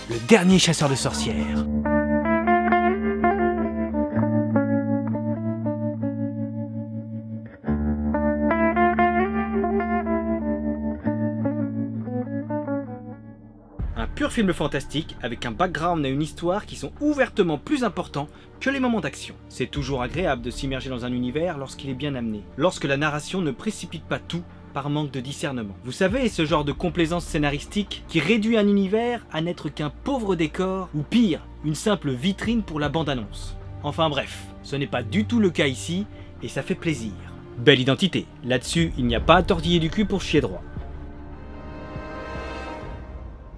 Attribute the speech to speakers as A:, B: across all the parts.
A: le dernier chasseur de sorcières. Un pur film fantastique avec un background et une histoire qui sont ouvertement plus importants que les moments d'action. C'est toujours agréable de s'immerger dans un univers lorsqu'il est bien amené, lorsque la narration ne précipite pas tout par manque de discernement. Vous savez, ce genre de complaisance scénaristique qui réduit un univers à n'être qu'un pauvre décor, ou pire, une simple vitrine pour la bande-annonce. Enfin bref, ce n'est pas du tout le cas ici, et ça fait plaisir. Belle identité, là-dessus il n'y a pas à tortiller du cul pour chier droit.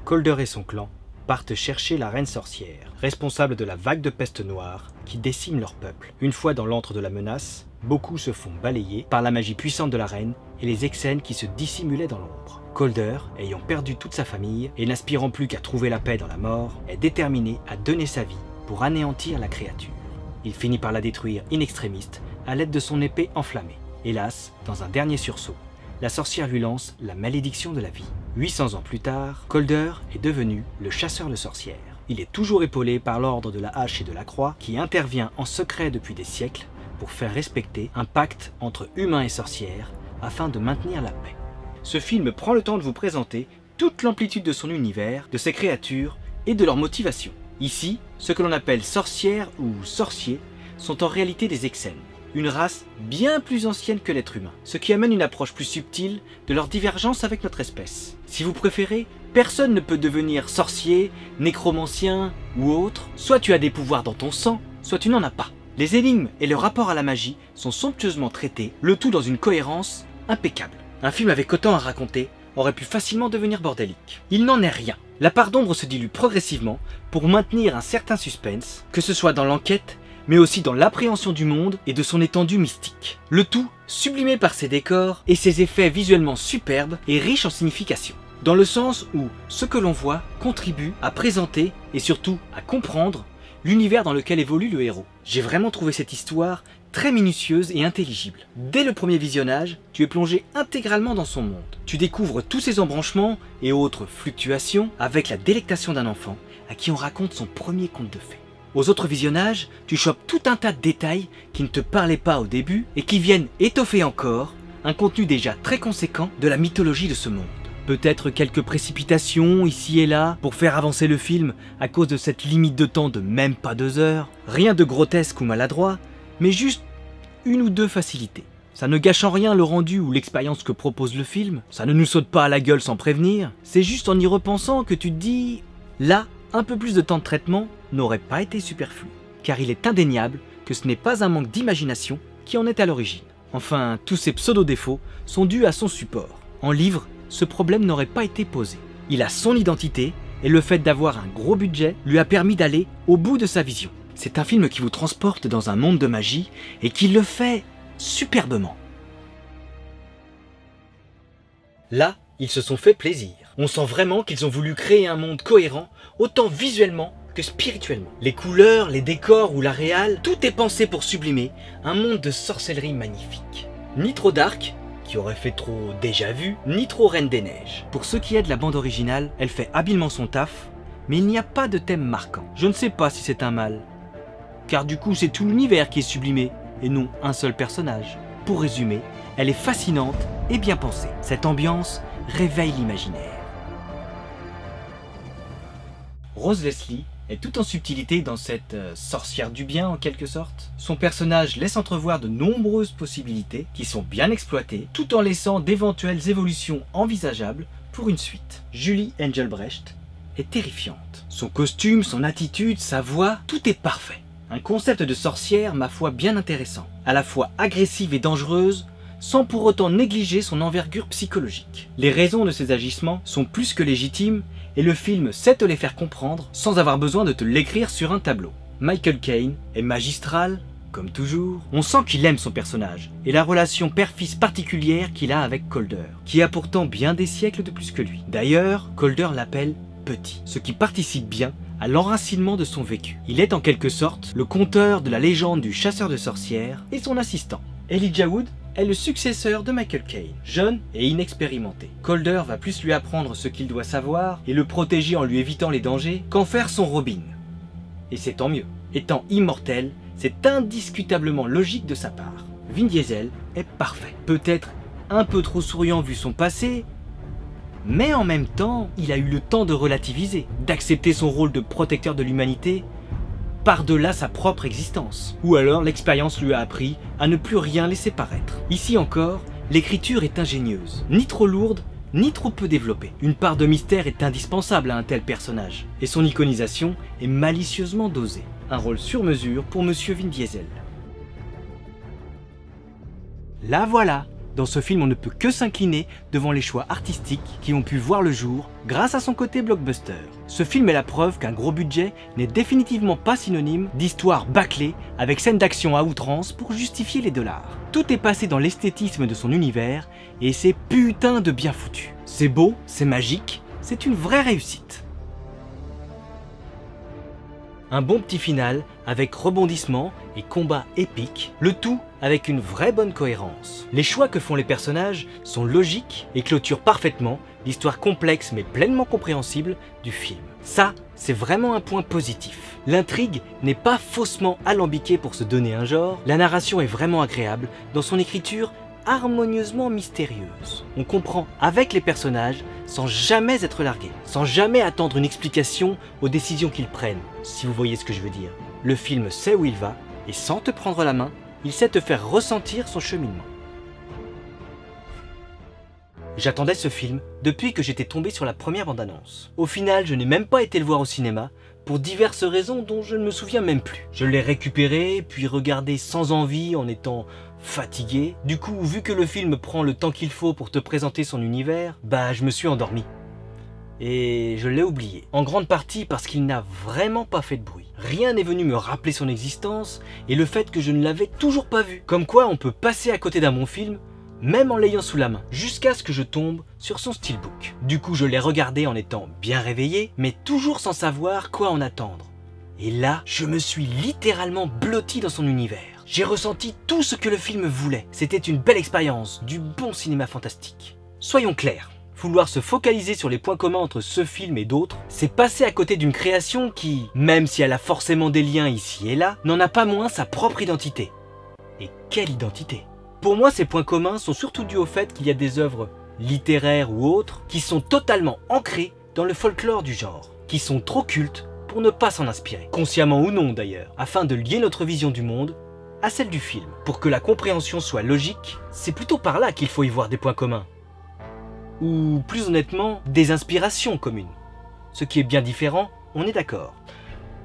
A: Colder et son clan partent chercher la reine sorcière, responsable de la vague de peste noire qui décime leur peuple. Une fois dans l'antre de la menace, beaucoup se font balayer par la magie puissante de la reine et les Exen qui se dissimulaient dans l'ombre. Colder, ayant perdu toute sa famille et n'aspirant plus qu'à trouver la paix dans la mort, est déterminé à donner sa vie pour anéantir la créature. Il finit par la détruire in extremis à l'aide de son épée enflammée. Hélas, dans un dernier sursaut, la sorcière lui lance la malédiction de la vie. 800 ans plus tard, Colder est devenu le chasseur de sorcières. Il est toujours épaulé par l'ordre de la hache et de la croix qui intervient en secret depuis des siècles pour faire respecter un pacte entre humains et sorcières afin de maintenir la paix. Ce film prend le temps de vous présenter toute l'amplitude de son univers, de ses créatures et de leurs motivations. Ici, ce que l'on appelle sorcières ou sorciers sont en réalité des Exen, une race bien plus ancienne que l'être humain, ce qui amène une approche plus subtile de leur divergence avec notre espèce. Si vous préférez, personne ne peut devenir sorcier, nécromancien ou autre, soit tu as des pouvoirs dans ton sang, soit tu n'en as pas. Les énigmes et le rapport à la magie sont somptueusement traités, le tout dans une cohérence impeccable. Un film avec autant à raconter aurait pu facilement devenir bordélique. Il n'en est rien. La part d'ombre se dilue progressivement pour maintenir un certain suspense, que ce soit dans l'enquête, mais aussi dans l'appréhension du monde et de son étendue mystique. Le tout sublimé par ses décors et ses effets visuellement superbes et riches en signification. Dans le sens où ce que l'on voit contribue à présenter et surtout à comprendre l'univers dans lequel évolue le héros. J'ai vraiment trouvé cette histoire très minutieuse et intelligible. Dès le premier visionnage, tu es plongé intégralement dans son monde. Tu découvres tous ses embranchements et autres fluctuations avec la délectation d'un enfant à qui on raconte son premier conte de fées. Aux autres visionnages, tu chopes tout un tas de détails qui ne te parlaient pas au début et qui viennent étoffer encore un contenu déjà très conséquent de la mythologie de ce monde. Peut-être quelques précipitations ici et là pour faire avancer le film à cause de cette limite de temps de même pas 2 heures. Rien de grotesque ou maladroit, mais juste une ou deux facilités. Ça ne gâche en rien le rendu ou l'expérience que propose le film, ça ne nous saute pas à la gueule sans prévenir, c'est juste en y repensant que tu te dis « là, un peu plus de temps de traitement n'aurait pas été superflu », car il est indéniable que ce n'est pas un manque d'imagination qui en est à l'origine. Enfin, tous ces pseudo-défauts sont dus à son support. En livre, ce problème n'aurait pas été posé. Il a son identité et le fait d'avoir un gros budget lui a permis d'aller au bout de sa vision. C'est un film qui vous transporte dans un monde de magie et qui le fait superbement. Là, ils se sont fait plaisir. On sent vraiment qu'ils ont voulu créer un monde cohérent, autant visuellement que spirituellement. Les couleurs, les décors ou la réal, tout est pensé pour sublimer un monde de sorcellerie magnifique. Ni trop dark, qui aurait fait trop déjà vu, ni trop Reine des Neiges. Pour ce qui est de la bande originale, elle fait habilement son taf, mais il n'y a pas de thème marquant. Je ne sais pas si c'est un mal, car du coup c'est tout l'univers qui est sublimé, et non un seul personnage. Pour résumer, elle est fascinante et bien pensée. Cette ambiance réveille l'imaginaire. Rose Leslie est tout en subtilité dans cette sorcière du bien en quelque sorte. Son personnage laisse entrevoir de nombreuses possibilités qui sont bien exploitées, tout en laissant d'éventuelles évolutions envisageables pour une suite. Julie Engelbrecht est terrifiante. Son costume, son attitude, sa voix, tout est parfait. Un concept de sorcière, ma foi, bien intéressant, à la fois agressive et dangereuse, sans pour autant négliger son envergure psychologique. Les raisons de ses agissements sont plus que légitimes, et le film sait te les faire comprendre sans avoir besoin de te l'écrire sur un tableau. Michael Caine est magistral, comme toujours. On sent qu'il aime son personnage, et la relation père-fils particulière qu'il a avec Colder, qui a pourtant bien des siècles de plus que lui. D'ailleurs, Colder l'appelle petit, ce qui participe bien à l'enracinement de son vécu. Il est en quelque sorte le conteur de la légende du chasseur de sorcières et son assistant. Elijah Wood est le successeur de Michael Caine, jeune et inexpérimenté. Colder va plus lui apprendre ce qu'il doit savoir et le protéger en lui évitant les dangers qu'en faire son Robin. Et c'est tant mieux. Étant immortel, c'est indiscutablement logique de sa part. Vin Diesel est parfait. Peut-être un peu trop souriant vu son passé, mais en même temps, il a eu le temps de relativiser, d'accepter son rôle de protecteur de l'humanité par-delà sa propre existence. Ou alors l'expérience lui a appris à ne plus rien laisser paraître. Ici encore, l'écriture est ingénieuse, ni trop lourde, ni trop peu développée. Une part de mystère est indispensable à un tel personnage, et son iconisation est malicieusement dosée. Un rôle sur mesure pour Monsieur Vin Diesel. La voilà! Dans ce film, on ne peut que s'incliner devant les choix artistiques qui ont pu voir le jour grâce à son côté blockbuster. Ce film est la preuve qu'un gros budget n'est définitivement pas synonyme d'histoire bâclée avec scènes d'action à outrance pour justifier les dollars. Tout est passé dans l'esthétisme de son univers et c'est putain de bien foutu. C'est beau, c'est magique, c'est une vraie réussite. Un bon petit final avec rebondissements et combats épiques, le tout avec une vraie bonne cohérence. Les choix que font les personnages sont logiques et clôturent parfaitement l'histoire complexe mais pleinement compréhensible du film. Ça, c'est vraiment un point positif. L'intrigue n'est pas faussement alambiquée pour se donner un genre, la narration est vraiment agréable dans son écriture harmonieusement mystérieuse. On comprend avec les personnages sans jamais être largué, sans jamais attendre une explication aux décisions qu'ils prennent, si vous voyez ce que je veux dire. Le film sait où il va, et sans te prendre la main, il sait te faire ressentir son cheminement. J'attendais ce film depuis que j'étais tombé sur la première bande-annonce. Au final, je n'ai même pas été le voir au cinéma, pour diverses raisons dont je ne me souviens même plus. Je l'ai récupéré, puis regardé sans envie en étant fatigué. Du coup, vu que le film prend le temps qu'il faut pour te présenter son univers, bah je me suis endormi. Et je l'ai oublié. En grande partie parce qu'il n'a vraiment pas fait de bruit. Rien n'est venu me rappeler son existence et le fait que je ne l'avais toujours pas vu. Comme quoi on peut passer à côté d'un bon film, même en l'ayant sous la main, jusqu'à ce que je tombe sur son steelbook. Du coup je l'ai regardé en étant bien réveillé, mais toujours sans savoir quoi en attendre. Et là, je me suis littéralement blotti dans son univers. J'ai ressenti tout ce que le film voulait. C'était une belle expérience, du bon cinéma fantastique. Soyons clairs. Vouloir se focaliser sur les points communs entre ce film et d'autres, c'est passer à côté d'une création qui, même si elle a forcément des liens ici et là, n'en a pas moins sa propre identité. Et quelle identité! Pour moi, ces points communs sont surtout dus au fait qu'il y a des œuvres littéraires ou autres qui sont totalement ancrées dans le folklore du genre, qui sont trop cultes pour ne pas s'en inspirer, consciemment ou non d'ailleurs, afin de lier notre vision du monde à celle du film. Pour que la compréhension soit logique, c'est plutôt par là qu'il faut y voir des points communs. Ou plus honnêtement, des inspirations communes. Ce qui est bien différent, on est d'accord.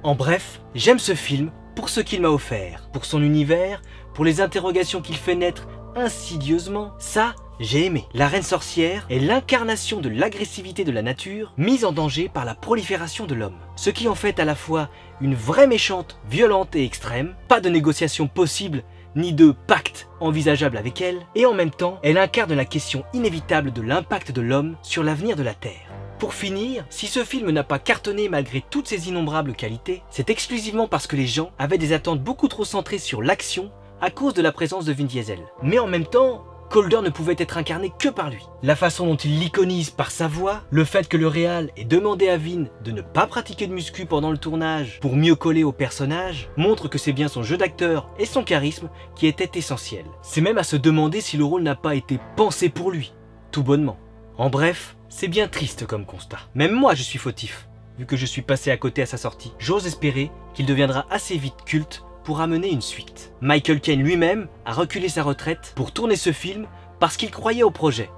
A: En bref, j'aime ce film pour ce qu'il m'a offert, pour son univers, pour les interrogations qu'il fait naître insidieusement. Ça, j'ai aimé. La reine sorcière est l'incarnation de l'agressivité de la nature, mise en danger par la prolifération de l'homme. Ce qui en fait à la fois une vraie méchante, violente et extrême, pas de négociation possible ni de pacte envisageable avec elle, et en même temps, elle incarne la question inévitable de l'impact de l'homme sur l'avenir de la Terre. Pour finir, si ce film n'a pas cartonné malgré toutes ses innombrables qualités, c'est exclusivement parce que les gens avaient des attentes beaucoup trop centrées sur l'action à cause de la présence de Vin Diesel. Mais en même temps, Colder ne pouvait être incarné que par lui. La façon dont il l'iconise par sa voix, le fait que le réal ait demandé à Vin de ne pas pratiquer de muscu pendant le tournage pour mieux coller au personnage, montre que c'est bien son jeu d'acteur et son charisme qui étaient essentiels. C'est même à se demander si le rôle n'a pas été pensé pour lui, tout bonnement. En bref, c'est bien triste comme constat. Même moi je suis fautif, vu que je suis passé à côté à sa sortie. J'ose espérer qu'il deviendra assez vite culte pour amener une suite. Michael Caine lui-même a reculé sa retraite pour tourner ce film parce qu'il croyait au projet.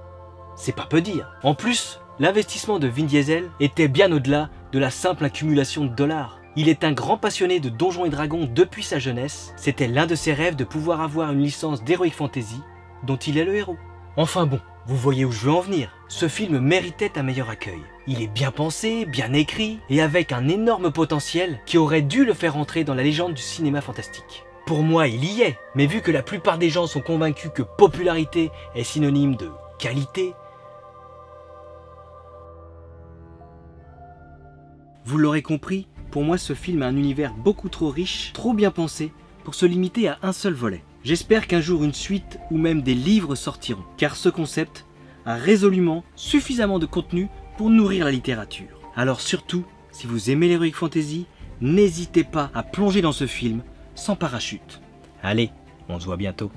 A: C'est pas peu dire. En plus, l'investissement de Vin Diesel était bien au-delà de la simple accumulation de dollars. Il est un grand passionné de Donjons et Dragons depuis sa jeunesse. C'était l'un de ses rêves de pouvoir avoir une licence d'Heroic Fantasy dont il est le héros. Enfin bon, vous voyez où je veux en venir. Ce film méritait un meilleur accueil. Il est bien pensé, bien écrit, et avec un énorme potentiel qui aurait dû le faire entrer dans la légende du cinéma fantastique. Pour moi, il y est, mais vu que la plupart des gens sont convaincus que popularité est synonyme de qualité, vous l'aurez compris, pour moi ce film a un univers beaucoup trop riche, trop bien pensé, pour se limiter à un seul volet. J'espère qu'un jour une suite ou même des livres sortiront, car ce concept a résolument suffisamment de contenu pour nourrir la littérature. Alors surtout, si vous aimez l'heroic fantasy, n'hésitez pas à plonger dans ce film sans parachute. Allez, on se voit bientôt.